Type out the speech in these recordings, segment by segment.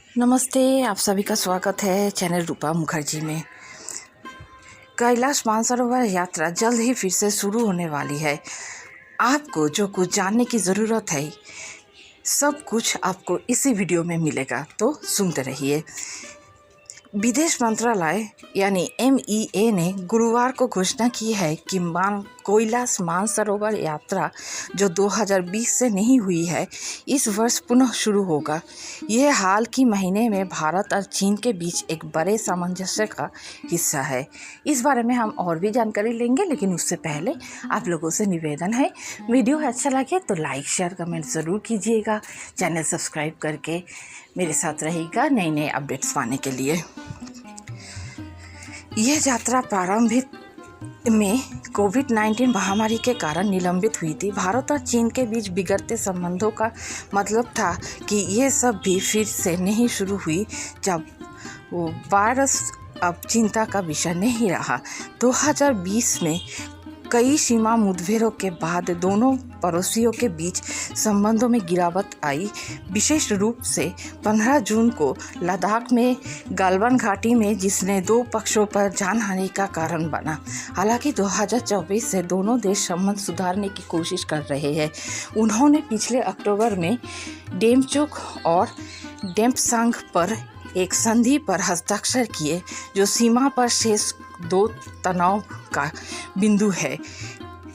नमस्ते, आप सभी का स्वागत है चैनल रूपा मुखर्जी में। कैलाश मानसरोवर यात्रा जल्द ही फिर से शुरू होने वाली है। आपको जो कुछ जानने की ज़रूरत है सब कुछ आपको इसी वीडियो में मिलेगा, तो सुनते रहिए। विदेश मंत्रालय यानी MEA ने गुरुवार को घोषणा की है कि कैलाश मानसरोवर यात्रा जो 2020 से नहीं हुई है, इस वर्ष पुनः शुरू होगा। यह हाल की महीने में भारत और चीन के बीच एक बड़े सामंजस्य का हिस्सा है। इस बारे में हम और भी जानकारी लेंगे, लेकिन उससे पहले आप लोगों से निवेदन है, वीडियो अच्छा लगे तो लाइक शेयर कमेंट ज़रूर कीजिएगा। चैनल सब्सक्राइब करके मेरे साथ रहेगा नए नए अपडेट्स पाने के लिए। यह यात्रा प्रारंभिक में कोविड-19 महामारी के कारण निलंबित हुई थी। भारत और चीन के बीच बिगड़ते संबंधों का मतलब था कि ये सब भी फिर से नहीं शुरू हुई जब वो वायरस अब चिंता का विषय नहीं रहा। 2020 में कई सीमा मुठभेड़ों के बाद दोनों पड़ोसियों के बीच संबंधों में गिरावट आई, विशेष रूप से 15 जून को लद्दाख में गलवान घाटी में, जिसने दो पक्षों पर जानहानि का कारण बना। हालांकि 2024 से दोनों देश संबंध सुधारने की कोशिश कर रहे हैं। उन्होंने पिछले अक्टूबर में डेमचोक और डेमसांग पर एक संधि पर हस्ताक्षर किए, जो सीमा पर शेष दो तनाव का बिंदु है।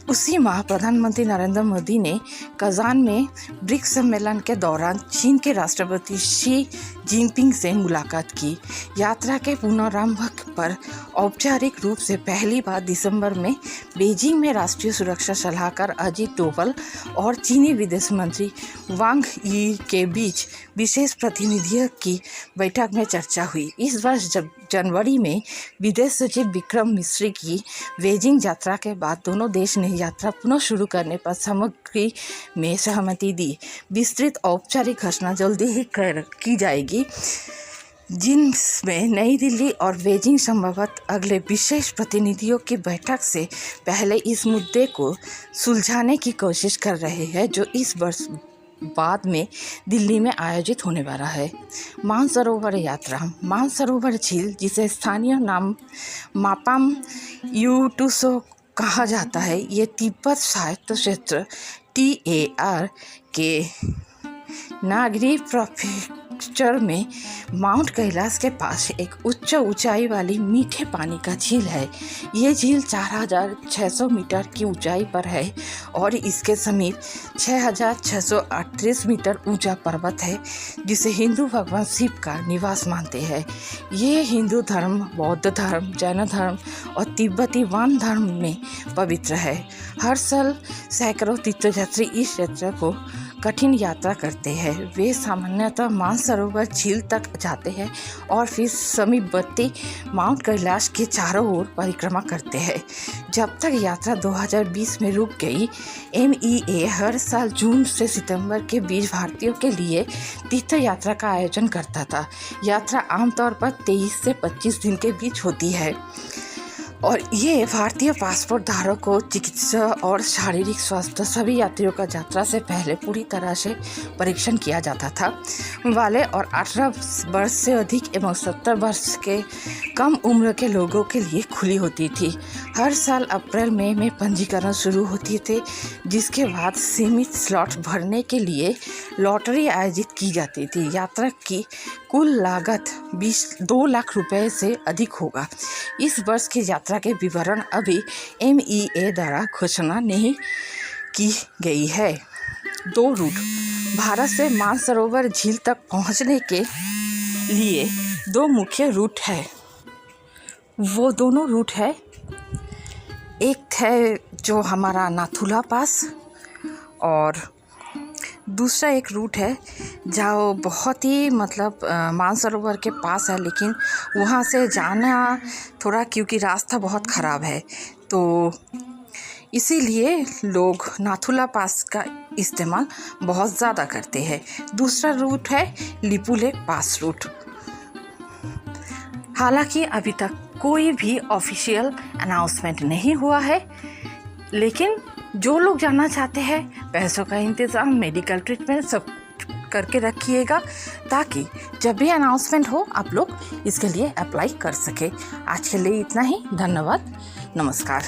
उसी माह प्रधानमंत्री नरेंद्र मोदी ने कजान में ब्रिक्स सम्मेलन के दौरान चीन के राष्ट्रपति शी जिनपिंग से मुलाकात की। यात्रा के पुनरारंभ पर औपचारिक रूप से पहली बार दिसंबर में बीजिंग में राष्ट्रीय सुरक्षा सलाहकार अजित डोभाल और चीनी विदेश मंत्री वांग यी के बीच विशेष प्रतिनिधियों की बैठक में चर्चा हुई। इस वर्ष जनवरी में विदेश सचिव विक्रम मिश्री की बीजिंग यात्रा के बाद दोनों देश ने यात्रा पुनः शुरू करने पर सामग्री में सहमति दी। विस्तृत औपचारिक घोषणा जल्दी ही की जाएगी, जिनमें नई दिल्ली और बीजिंग संभवतः अगले विशेष प्रतिनिधियों की बैठक से पहले इस मुद्दे को सुलझाने की कोशिश कर रहे हैं, जो इस वर्ष बाद में दिल्ली में आयोजित होने वाला है। मानसरोवर यात्रा। मानसरोवर झील, जिसे स्थानीय नाम मापाम यूटुसो कहा जाता है, ये तिब्बत स्वायत्त क्षेत्र TAR के नागरी प्रेफेक्चर में माउंट कैलाश के पास एक उच्च ऊंचाई वाली मीठे पानी का झील है। ये झील 4600 मीटर की ऊंचाई पर है और इसके समीप 6638 मीटर ऊंचा पर्वत है, जिसे हिंदू भगवान शिव का निवास मानते हैं। ये हिंदू धर्म, बौद्ध धर्म, जैन धर्म और तिब्बती वान धर्म में पवित्र है। हर साल सैकड़ों तीर्थयात्री इस क्षेत्र को कठिन यात्रा करते हैं। वे सामान्यतः मानसरोवर झील तक जाते हैं और फिर समीपवर्ती माउंट कैलाश के चारों ओर परिक्रमा करते हैं। जब तक यात्रा 2020 में रुक गई, MEA हर साल जून से सितंबर के बीच भारतीयों के लिए तीर्थ यात्रा का आयोजन करता था। यात्रा आमतौर पर 23 से 25 दिन के बीच होती है और ये भारतीय पासपोर्ट धारकों, चिकित्सा और शारीरिक स्वास्थ्य सभी यात्रियों का यात्रा से पहले पूरी तरह से परीक्षण किया जाता था वाले और 18 वर्ष से अधिक एवं 70 वर्ष के कम उम्र के लोगों के लिए खुली होती थी। हर साल अप्रैल मई में पंजीकरण शुरू होती थे, जिसके बाद सीमित स्लॉट भरने के लिए लॉटरी आयोजित की जाती थी। यात्रा की कुल लागत 2 लाख रुपए से अधिक होगा। इस वर्ष की यात्रा के विवरण अभी MEA द्वारा घोषणा नहीं की गई है। 2 रूट। भारत से मानसरोवर झील तक पहुंचने के लिए 2 मुख्य रूट है। वो दोनों रूट है, एक है जो हमारा नाथुला पास और दूसरा एक रूट है जो बहुत ही मानसरोवर के पास है, लेकिन वहाँ से जाना थोड़ा, क्योंकि रास्ता बहुत ख़राब है, तो इसीलिए लोग नाथुला पास का इस्तेमाल बहुत ज़्यादा करते हैं। दूसरा रूट है लिपुलेख पास रूट। हालांकि अभी तक कोई भी ऑफिशियल अनाउंसमेंट नहीं हुआ है, लेकिन जो लोग जाना चाहते हैं, पैसों का इंतज़ाम, मेडिकल ट्रीटमेंट सब करके रखिएगा, ताकि जब भी अनाउंसमेंट हो आप लोग इसके लिए अप्लाई कर सके। आज के लिए इतना ही। धन्यवाद। नमस्कार।